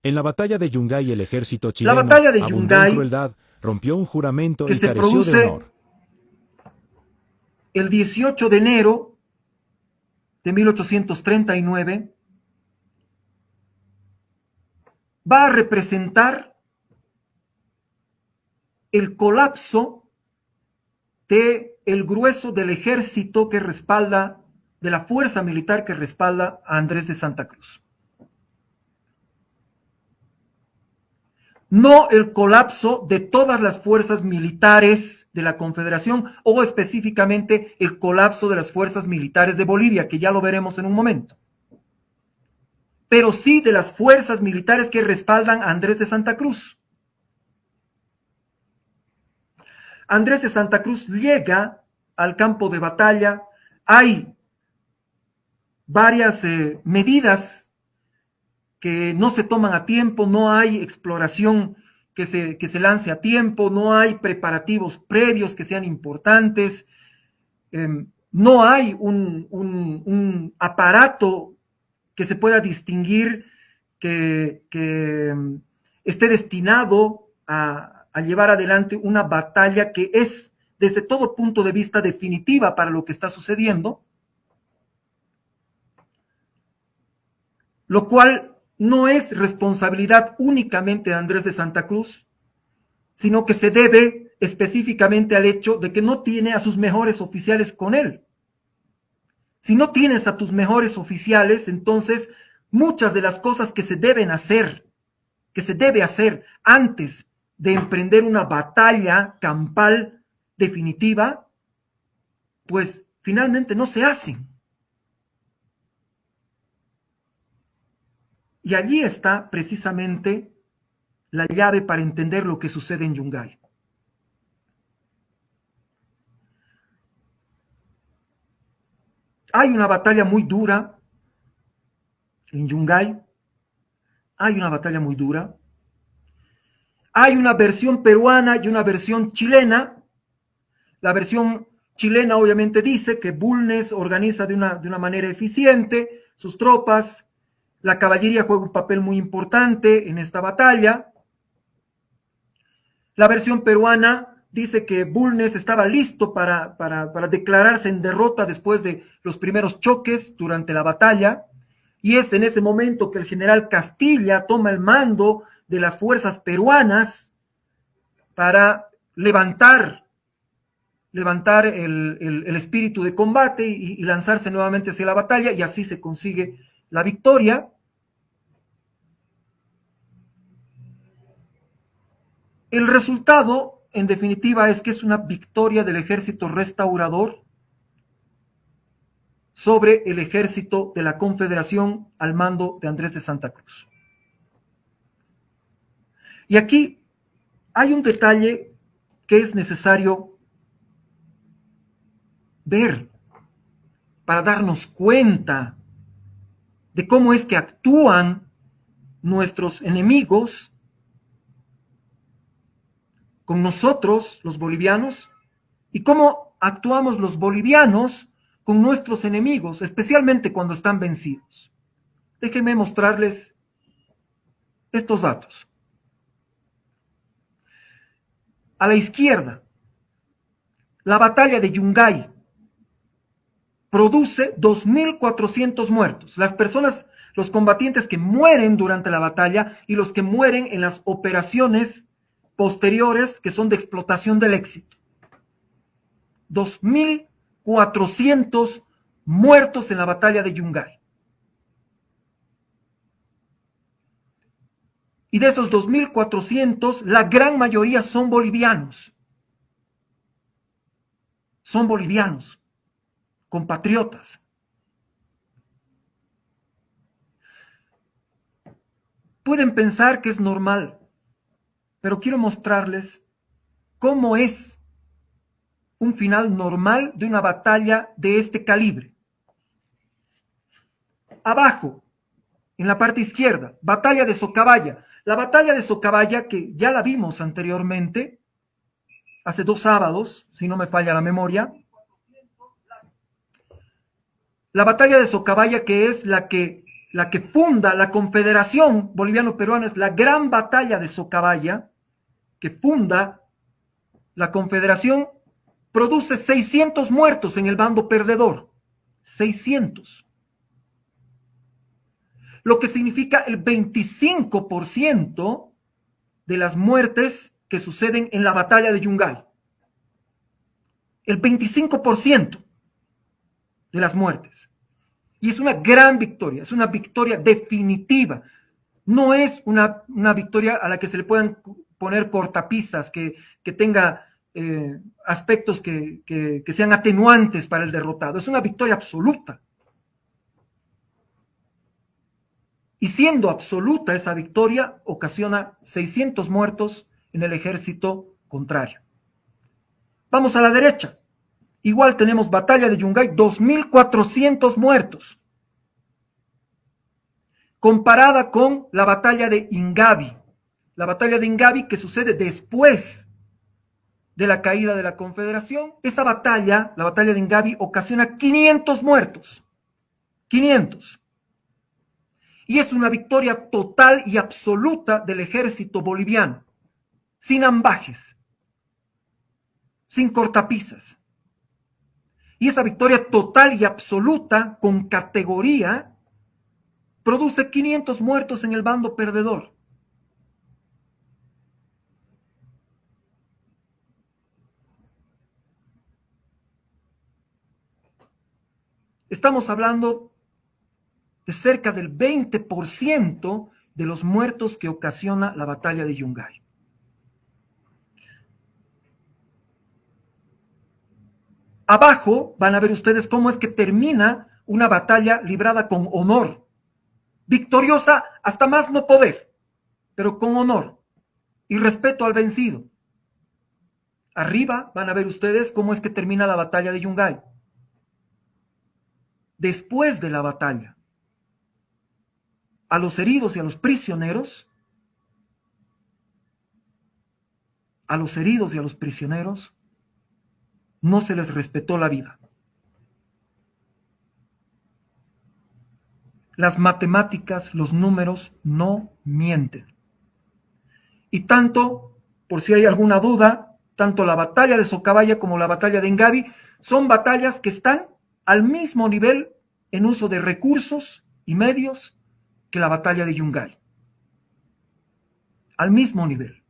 En la batalla de Yungay, el ejército La chileno batalla de abundó en Yungay, crueldad, rompió un juramento que y se careció de produce honor. el 18 de enero de 1839, va a representar el colapso del grueso del ejército que respalda, de la fuerza militar que respalda a Andrés de Santa Cruz. No el colapso de todas las fuerzas militares de la Confederación o específicamente el colapso de las fuerzas militares de Bolivia, que ya lo veremos en un momento. Pero sí de las fuerzas militares que respaldan a Andrés de Santa Cruz. Andrés de Santa Cruz llega al campo de batalla, hay varias medidas que no se toman a tiempo, no hay exploración que se lance a tiempo, no hay preparativos previos que sean importantes, no hay un aparato que se pueda distinguir que esté destinado a llevar adelante una batalla que es desde todo punto de vista definitiva para lo que está sucediendo, lo cual no es responsabilidad únicamente de Andrés de Santa Cruz, sino que se debe específicamente al hecho de que no tiene a sus mejores oficiales con él. Si no tienes a tus mejores oficiales, entonces muchas de las cosas que se deben hacer, que se debe hacer antes de emprender una batalla campal definitiva, pues finalmente no se hacen. Y allí está precisamente la llave para entender lo que sucede en Yungay. Hay una batalla muy dura en Yungay, hay una batalla muy dura. Hay una versión peruana y una versión chilena. La versión chilena obviamente dice que Bulnes organiza de una manera eficiente sus tropas, la caballería juega un papel muy importante en esta batalla. La versión peruana dice que Bulnes estaba listo para declararse en derrota después de los primeros choques durante la batalla, y es en ese momento que el general Castilla toma el mando de las fuerzas peruanas para levantar el espíritu de combate y lanzarse nuevamente hacia la batalla, y así se consigue la victoria. El resultado, en definitiva, es que es una victoria del ejército restaurador sobre el ejército de la Confederación al mando de Andrés de Santa Cruz. Y aquí hay un detalle que es necesario ver para darnos cuenta de cómo es que actúan nuestros enemigos con nosotros, los bolivianos, y cómo actuamos los bolivianos con nuestros enemigos, especialmente cuando están vencidos. Déjenme mostrarles estos datos. A la izquierda, la batalla de Yungay produce 2.400 muertos. Las personas, los combatientes que mueren durante la batalla y los que mueren en las operaciones posteriores que son de explotación del éxito. 2.400 muertos en la batalla de Yungay. Y de esos 2.400, la gran mayoría son bolivianos. Son bolivianos, compatriotas. Pueden pensar que es normal, pero quiero mostrarles cómo es un final normal de una batalla de este calibre. Abajo, en la parte izquierda, batalla de Socabaya. La batalla de Socabaya, que ya la vimos anteriormente, hace 2 sábados, si no me falla la memoria. La batalla de Socabaya, que es la que la que funda la Confederación Boliviano-Peruana, es la Gran Batalla de Socabaya, que funda la Confederación, produce 600 muertos en el bando perdedor. 600. Lo que significa el 25% de las muertes que suceden en la batalla de Yungay. El 25% de las muertes. Y es una gran victoria, es una victoria definitiva. No es una victoria a la que se le puedan poner cortapisas, que tenga aspectos que sean atenuantes para el derrotado. Es una victoria absoluta. Y siendo absoluta esa victoria, ocasiona 600 muertos en el ejército contrario. Vamos a la derecha. Igual tenemos batalla de Yungay, 2.400 muertos. Comparada con la batalla de Ingabi. La batalla de Ingabi que sucede después de la caída de la Confederación. Esa batalla, la batalla de Ingabi, ocasiona 500 muertos. 500. Y es una victoria total y absoluta del ejército boliviano. Sin ambajes. Sin cortapisas. Y esa victoria total y absoluta, con categoría, produce 500 muertos en el bando perdedor. Estamos hablando de cerca del 20% de los muertos que ocasiona la batalla de Yungay. Abajo van a ver ustedes cómo es que termina una batalla librada con honor, victoriosa hasta más no poder, pero con honor y respeto al vencido. Arriba van a ver ustedes cómo es que termina la batalla de Yungay. Después de la batalla, a los heridos y a los prisioneros, no se les respetó la vida. Las matemáticas, los números no mienten. Y tanto, por si hay alguna duda, tanto la batalla de Socabaya como la batalla de Ingabi son batallas que están al mismo nivel en uso de recursos y medios que la batalla de Yungay. Al mismo nivel.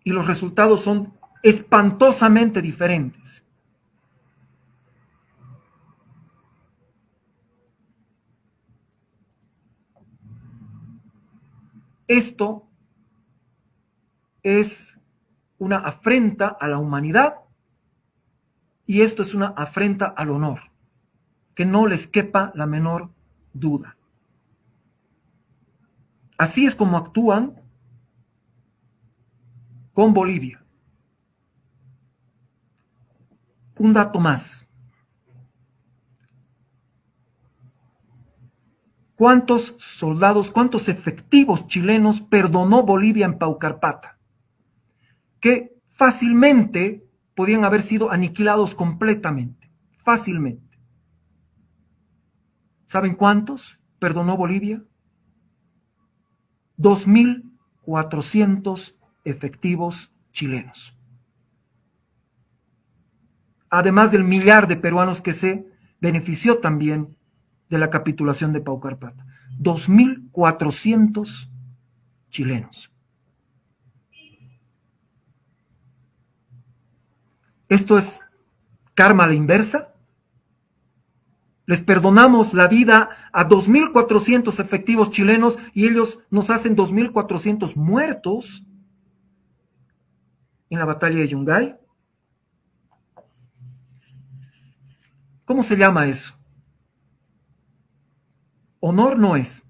Y los resultados son espantosamente diferentes. Esto es una afrenta a la humanidad y esto es una afrenta al honor, que no les quepa la menor duda. Así es como actúan con Bolivia. Un dato más. ¿Cuántos soldados, cuántos efectivos chilenos perdonó Bolivia en Paucarpata? Que fácilmente podían haber sido aniquilados completamente. Fácilmente. ¿Saben cuántos perdonó Bolivia? 2.400 efectivos chilenos. Además del millar de peruanos que se benefició también de la capitulación de Paucarpata. 2.400 chilenos. ¿Esto es karma a la inversa? Les perdonamos la vida a 2.400 efectivos chilenos y ellos nos hacen 2.400 muertos en la batalla de Yungay. ¿Cómo se llama eso? Honor no es.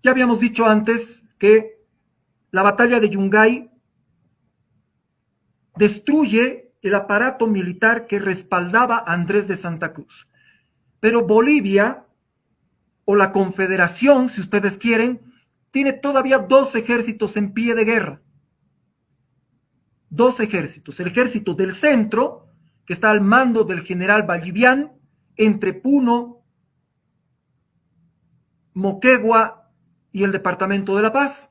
Ya habíamos dicho antes que la batalla de Yungay destruye el aparato militar que respaldaba a Andrés de Santa Cruz. Pero Bolivia, o la Confederación, si ustedes quieren, tiene todavía 2 ejércitos en pie de guerra. dos ejércitos. El ejército del centro, que está al mando del general Vallivian, entre Puno, Moquegua y el departamento de La Paz.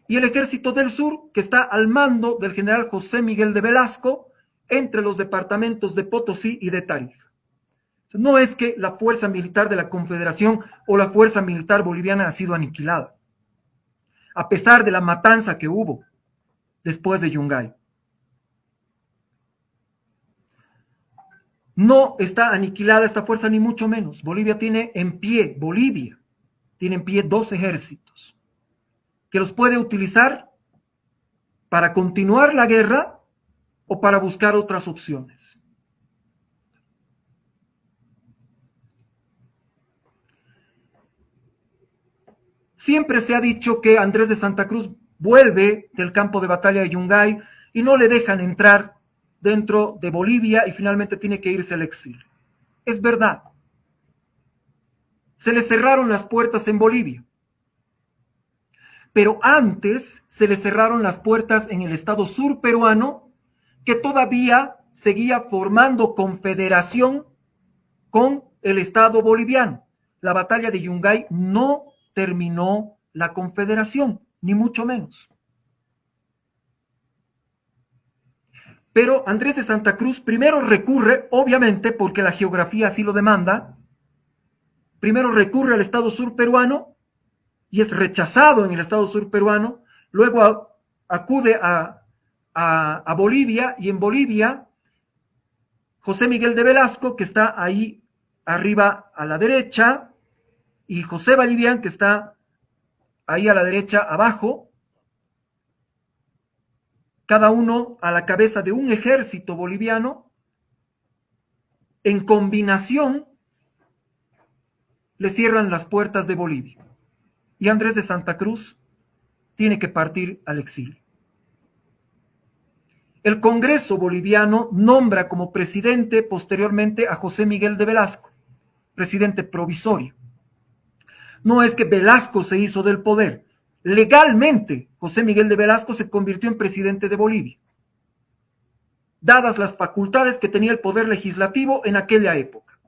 Y el ejército del sur, que está al mando del general José Miguel de Velasco, entre los departamentos de Potosí y de Tarija. No es que la fuerza militar de la Confederación o la fuerza militar boliviana ha sido aniquilada, a pesar de la matanza que hubo después de Yungay. No está aniquilada esta fuerza, ni mucho menos. Bolivia tiene en pie dos ejércitos que los puede utilizar para continuar la guerra o para buscar otras opciones. Siempre se ha dicho que Andrés de Santa Cruz vuelve del campo de batalla de Yungay y no le dejan entrar dentro de Bolivia y finalmente tiene que irse al exilio. Es verdad. Se le cerraron las puertas en Bolivia. Pero antes se le cerraron las puertas en el estado sur peruano, que todavía seguía formando confederación con el estado boliviano. La batalla de Yungay no terminó la confederación, ni mucho menos. Pero Andrés de Santa Cruz primero recurre, obviamente porque la geografía así lo demanda, primero recurre al estado sur peruano y es rechazado en el estado sur peruano, luego acude a Bolivia, y en Bolivia José Miguel de Velasco, que está ahí arriba a la derecha, y José Vallivian, que está ahí a la derecha abajo, cada uno a la cabeza de un ejército boliviano, en combinación le cierran las puertas de Bolivia. Y Andrés de Santa Cruz tiene que partir al exilio. El Congreso boliviano nombra como presidente posteriormente a José Miguel de Velasco, presidente provisorio. No es que Velasco se hizo del poder. Legalmente, José Miguel de Velasco se convirtió en presidente de Bolivia, dadas las facultades que tenía el poder legislativo en aquella época.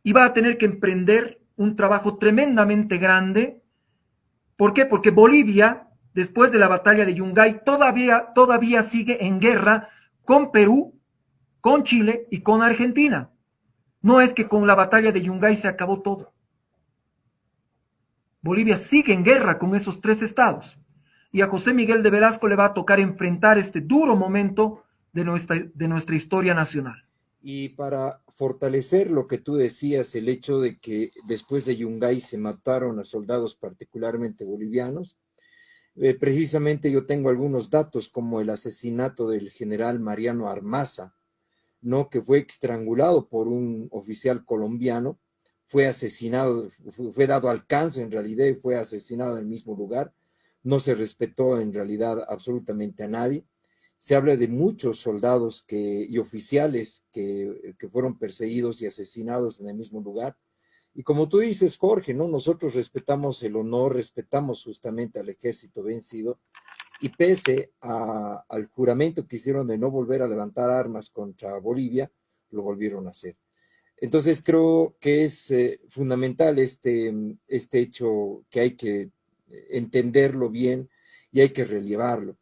Y va a tener que emprender un trabajo tremendamente grande. ¿Por qué? Porque Bolivia, después de la batalla de Yungay, todavía sigue en guerra con Perú, con Chile y con Argentina. No es que con la batalla de Yungay se acabó todo. Bolivia sigue en guerra con esos tres estados. Y a José Miguel de Velasco le va a tocar enfrentar este duro momento de nuestra historia nacional. Y para fortalecer lo que tú decías, el hecho de que después de Yungay se mataron a soldados particularmente bolivianos, precisamente yo tengo algunos datos como el asesinato del general Mariano Armaza, ¿no? Que fue estrangulado por un oficial colombiano, fue asesinado, fue dado alcance en realidad y fue asesinado en el mismo lugar, no se respetó en realidad absolutamente a nadie. Se habla de muchos soldados y oficiales que fueron perseguidos y asesinados en el mismo lugar. Y como tú dices, Jorge, ¿no? Nosotros respetamos el honor, respetamos justamente al ejército vencido, y pese al juramento que hicieron de no volver a levantar armas contra Bolivia, lo volvieron a hacer. Entonces creo que es fundamental este hecho, que hay que entenderlo bien y hay que relevarlo.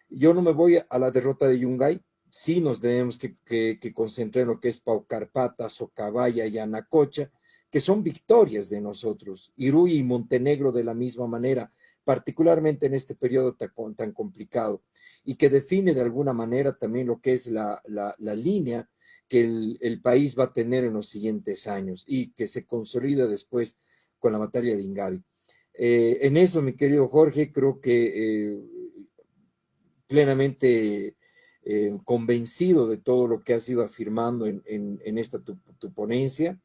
Yo no me voy a la derrota de Yungay, sí nos tenemos que concentrar en lo que es Paucarpata, Socabaya y Anacocha, que son victorias de nosotros. Iruy y Montenegro de la misma manera, particularmente en este periodo tan complicado, y que define de alguna manera también lo que es la línea que el país va a tener en los siguientes años y que se consolida después con la batalla de Ingavi. En eso, mi querido Jorge, creo que plenamente convencido de todo lo que has ido afirmando en esta tu ponencia.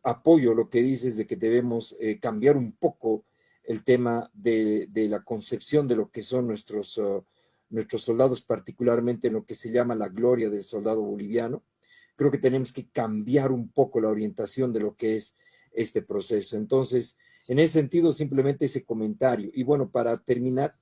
Apoyo lo que dices de que debemos cambiar un poco el tema de la concepción de lo que son nuestros soldados, particularmente en lo que se llama la gloria del soldado boliviano. Creo que tenemos que cambiar un poco la orientación de lo que es este proceso. Entonces, En ese sentido, simplemente ese comentario. Y bueno, para terminar,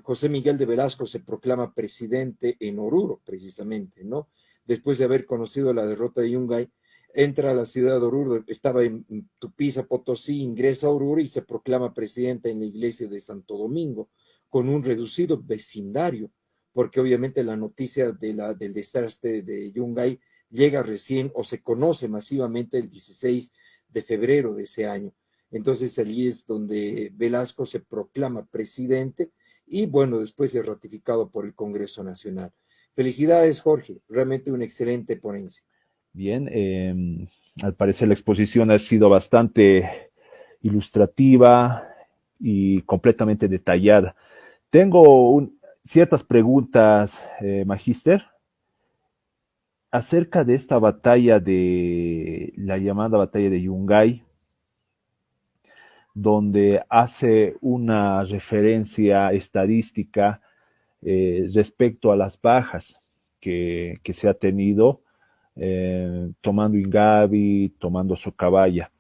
José Miguel de Velasco se proclama presidente en Oruro, precisamente, ¿no? Después de haber conocido la derrota de Yungay, entra a la ciudad de Oruro, estaba en Tupiza, Potosí, ingresa a Oruro y se proclama presidente en la iglesia de Santo Domingo, con un reducido vecindario, porque obviamente la noticia del desastre de Yungay llega recién o se conoce masivamente el 16 de febrero de ese año. Entonces allí es donde Velasco se proclama presidente y bueno, después es ratificado por el Congreso Nacional. Felicidades, Jorge, realmente una excelente ponencia. Bien, al parecer la exposición ha sido bastante ilustrativa y completamente detallada. Tengo ciertas preguntas, Magíster, acerca de esta batalla de la llamada batalla de Yungay, donde hace una referencia estadística respecto a las bajas que se ha tenido tomando Ingavi, tomando Socabaya.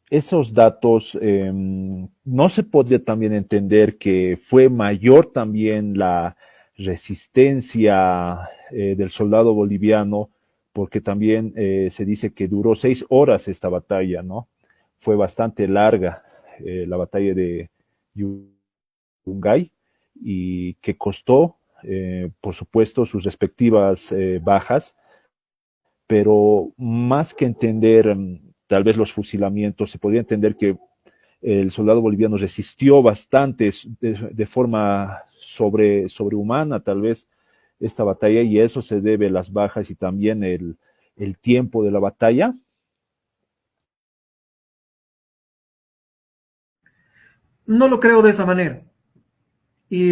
Esos datos, no se podría también entender que fue mayor también la resistencia del soldado boliviano, porque también se dice que duró 6 horas esta batalla, ¿no? Fue bastante larga la batalla de Yungay y que costó, por supuesto, sus respectivas bajas, pero más que entender tal vez los fusilamientos, se podría entender que el soldado boliviano resistió bastante de forma sobrehumana, tal vez, esta batalla, y eso se debe a las bajas y también el tiempo de la batalla. No lo creo de esa manera. Y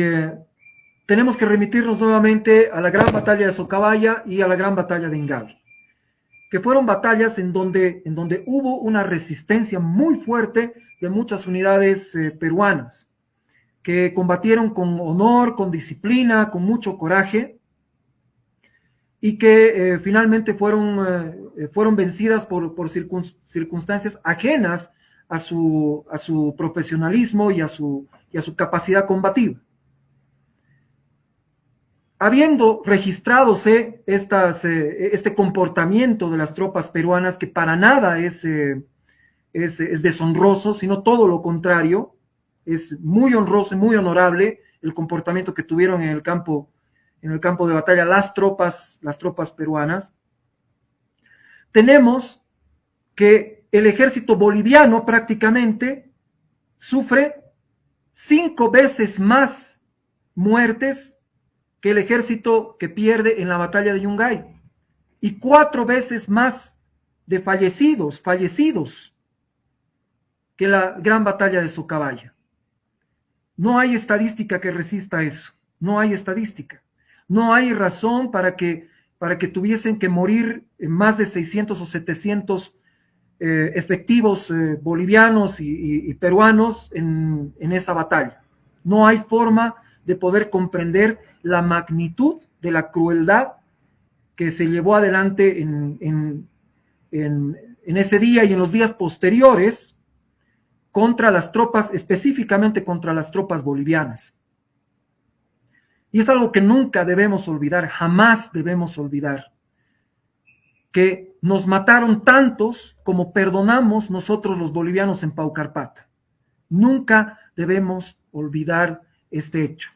tenemos que remitirnos nuevamente a la gran batalla de Socabaya y a la gran batalla de Ingavi, que fueron batallas en donde hubo una resistencia muy fuerte de muchas unidades peruanas, que combatieron con honor, con disciplina, con mucho coraje, y que finalmente fueron vencidas por circunstancias ajenas a su profesionalismo y a su capacidad combativa. Habiendo registradose este comportamiento de las tropas peruanas, que para nada es deshonroso, sino todo lo contrario, es muy honroso y muy honorable el comportamiento que tuvieron en el campo de batalla las tropas peruanas. Tenemos que el ejército boliviano prácticamente sufre 5 veces más muertes que el ejército que pierde en la batalla de Yungay, y 4 veces más de fallecidos que la gran batalla de Socabaya. No hay estadística que resista eso, no hay estadística. No hay razón para que tuviesen que morir más de 600 o 700 efectivos bolivianos y peruanos en esa batalla. No hay forma de poder comprender la magnitud de la crueldad que se llevó adelante en ese día y en los días posteriores contra las tropas, específicamente contra las tropas bolivianas. Y es algo que nunca debemos olvidar, jamás debemos olvidar, que nos mataron tantos como perdonamos nosotros los bolivianos en Paucarpata. Nunca debemos olvidar este hecho.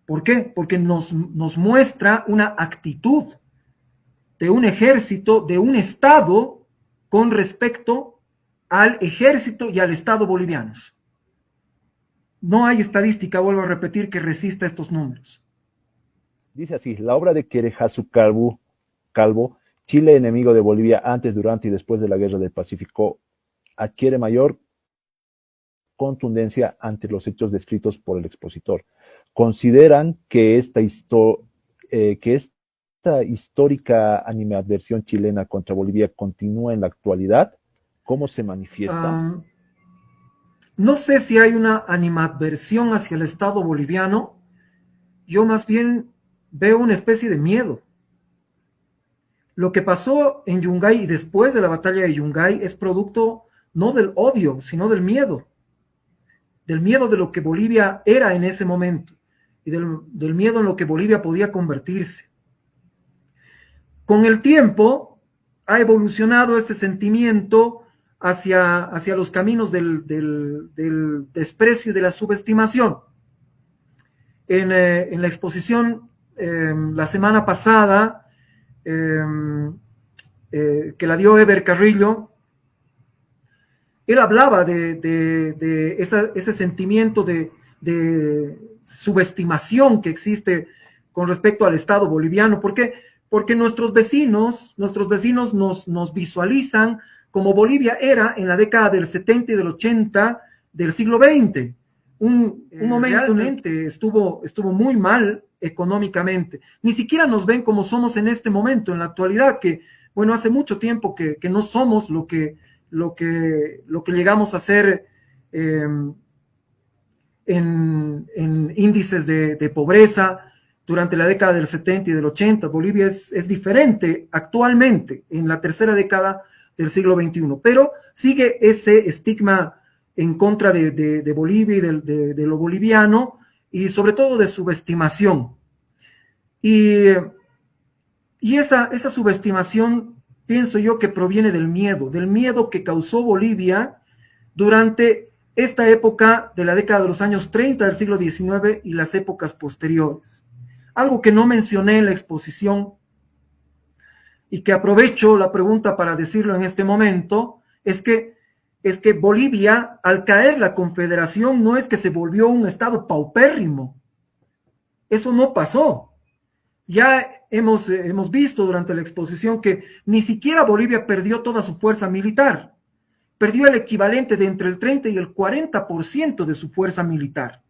¿Por qué? Porque nos muestra una actitud de un ejército, de un Estado, con respecto al ejército y al Estado bolivianos. No hay estadística, vuelvo a repetir, que resista estos números. Dice así: la obra de Querejazu Calvo, Chile enemigo de Bolivia antes, durante y después de la Guerra del Pacífico, adquiere mayor contundencia ante los hechos descritos por el expositor. ¿Consideran que esta histórica animadversión chilena contra Bolivia continúa en la actualidad? ¿Cómo se manifiesta? No sé si hay una animadversión hacia el Estado boliviano. Yo más bien veo una especie de miedo. Lo que pasó en Yungay y después de la batalla de Yungay es producto no del odio, sino del miedo de lo que Bolivia era en ese momento y del miedo en lo que Bolivia podía convertirse. Con el tiempo ha evolucionado este sentimiento hacia los caminos del desprecio y de la subestimación. En la exposición la semana pasada que la dio Eber Carrillo, él hablaba de ese sentimiento de subestimación que existe con respecto al Estado boliviano. ¿Por qué? Porque nuestros vecinos nos visualizan como Bolivia era en la década del 70 y del 80 del siglo XX. Un momento realmente estuvo muy mal económicamente. Ni siquiera nos ven como somos en este momento, en la actualidad, que, bueno, hace mucho tiempo que no somos lo que llegamos a ser en índices de pobreza durante la década del 70 y del 80. Bolivia es diferente actualmente, en la tercera década del siglo XXI, pero sigue ese estigma en contra de Bolivia y de lo boliviano, y sobre todo de subestimación. Y esa subestimación, pienso yo, que proviene del miedo que causó Bolivia durante esta época de la década de los años 30 del siglo XIX y las épocas posteriores. Algo que no mencioné en la exposición y que aprovecho la pregunta para decirlo en este momento, es que Bolivia, al caer la Confederación, no es que se volvió un estado paupérrimo. Eso no pasó. Ya hemos visto durante la exposición que ni siquiera Bolivia perdió toda su fuerza militar. Perdió el equivalente de entre el 30 y el 40% de su fuerza militar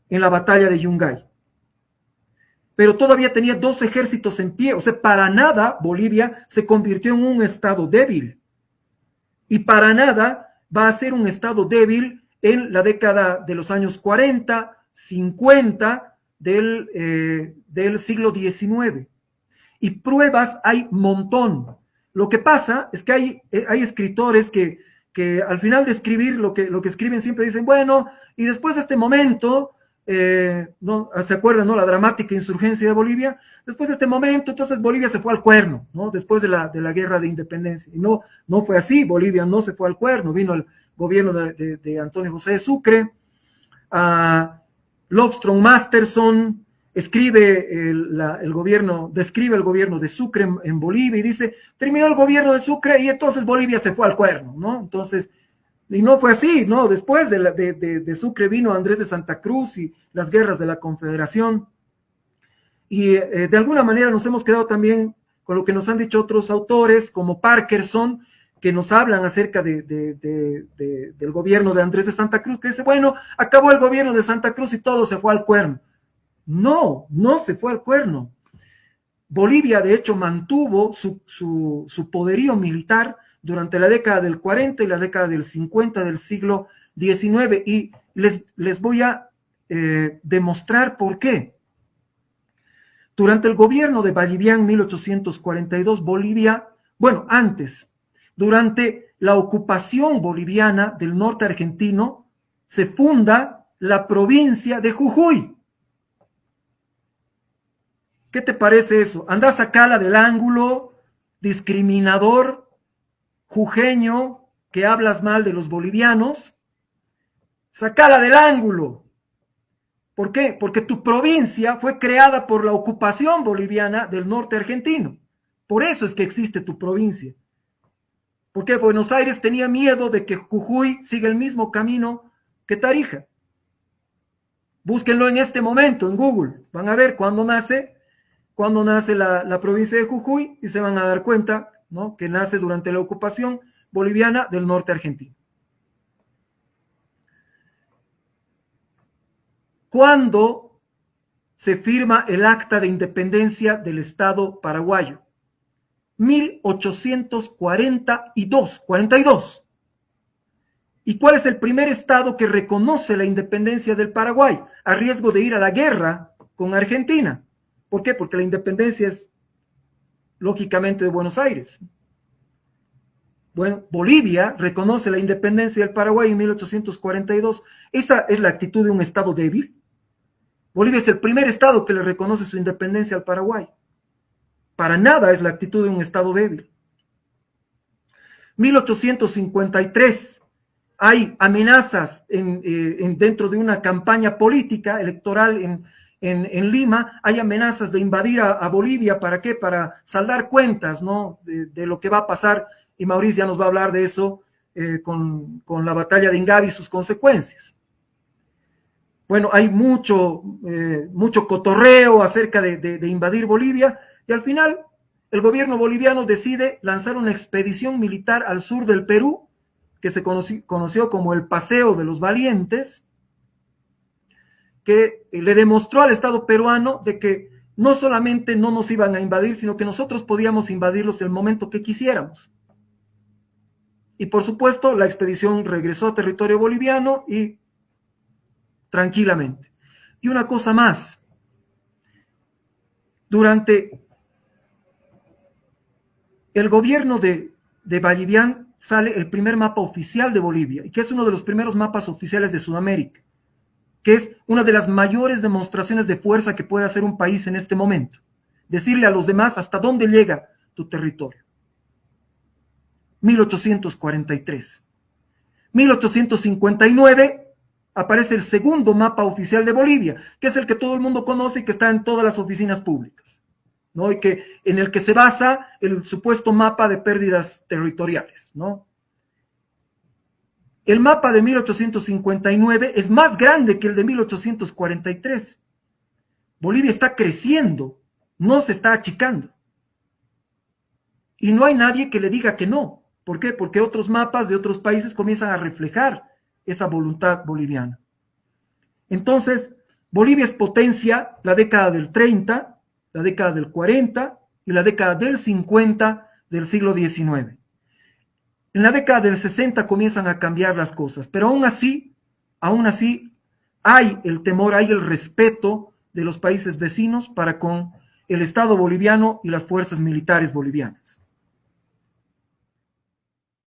en la batalla de Yungay. Pero todavía tenía 2 ejércitos en pie. O sea, para nada Bolivia se convirtió en un estado débil. Y para nada va a ser un estado débil en la década de los años 40, 50 del siglo XIX. Y pruebas hay montón. Lo que pasa es que hay escritores que al final de escribir lo que escriben siempre dicen, bueno, y después de este momento, ¿no? ¿Se acuerdan, no? La dramática insurgencia de Bolivia. Después de este momento, entonces Bolivia se fue al cuerno, ¿no? Después de la guerra de independencia. Y no fue así. Bolivia no se fue al cuerno. Vino el gobierno de Antonio José de Sucre. Lofstrom Masterson describe el gobierno de Sucre en Bolivia y dice, terminó el gobierno de Sucre y entonces Bolivia se fue al cuerno, ¿no? Entonces, y no fue así, ¿no? Después de Sucre vino Andrés de Santa Cruz y las guerras de la Confederación. Y de alguna manera nos hemos quedado también con lo que nos han dicho otros autores, como Parkerson, que nos hablan acerca del gobierno de Andrés de Santa Cruz, que dice, bueno, acabó el gobierno de Santa Cruz y todo se fue al cuerno. No se fue al cuerno. Bolivia, de hecho, mantuvo su poderío militar durante la década del 40 y la década del 50 del siglo XIX, y les voy a demostrar por qué. Durante el gobierno de Ballivián, 1842, Bolivia, bueno, antes, durante la ocupación boliviana del norte argentino, se funda la provincia de Jujuy. ¿Qué te parece eso? Anda a sacarla del ángulo, discriminador, jujeño, que hablas mal de los bolivianos. Sacala del ángulo. ¿Por qué? Porque tu provincia fue creada por la ocupación boliviana del norte argentino. Por eso es que existe tu provincia. Porque Buenos Aires tenía miedo de que Jujuy siga el mismo camino que Tarija. Búsquenlo en este momento en Google. Van a ver cuándo nace la provincia de Jujuy y se van a dar cuenta, ¿no?, que nace durante la ocupación boliviana del norte argentino. ¿Cuándo se firma el acta de independencia del Estado paraguayo? 1842. ¿Y cuál es el primer estado que reconoce la independencia del Paraguay a riesgo de ir a la guerra con Argentina? ¿Por qué? Porque la independencia es lógicamente de Buenos Aires. Bueno, Bolivia reconoce la independencia del Paraguay en 1842. Esa es la actitud de un Estado débil. Bolivia es el primer Estado que le reconoce su independencia al Paraguay. Para nada es la actitud de un Estado débil. 1853, hay amenazas dentro de una campaña política electoral en Lima, hay amenazas de invadir a Bolivia. ¿Para qué? Para saldar cuentas, ¿no? De lo que va a pasar, y Mauricio ya nos va a hablar de eso con la batalla de Ingavi y sus consecuencias. Bueno, hay mucho cotorreo acerca de invadir Bolivia, y al final el gobierno boliviano decide lanzar una expedición militar al sur del Perú, que se conoció como el Paseo de los Valientes, que le demostró al Estado peruano de que no solamente no nos iban a invadir, sino que nosotros podíamos invadirlos el momento que quisiéramos. Y por supuesto, la expedición regresó a territorio boliviano y tranquilamente. Y una cosa más, durante el gobierno de Ballivián sale el primer mapa oficial de Bolivia, y que es uno de los primeros mapas oficiales de Sudamérica, que es una de las mayores demostraciones de fuerza que puede hacer un país en este momento. Decirle a los demás hasta dónde llega tu territorio. 1843. 1859 aparece el segundo mapa oficial de Bolivia, que es el que todo el mundo conoce y que está en todas las oficinas públicas, ¿no? Y en el que se basa el supuesto mapa de pérdidas territoriales, ¿no? El mapa de 1859 es más grande que el de 1843. Bolivia está creciendo, no se está achicando. Y no hay nadie que le diga que no. ¿Por qué? Porque otros mapas de otros países comienzan a reflejar esa voluntad boliviana. Entonces, Bolivia es potencia la década del 30, la década del 40 y la década del 50 del siglo XIX. En la década del 60 comienzan a cambiar las cosas, pero aún así hay el temor, hay el respeto de los países vecinos para con el Estado boliviano y las fuerzas militares bolivianas.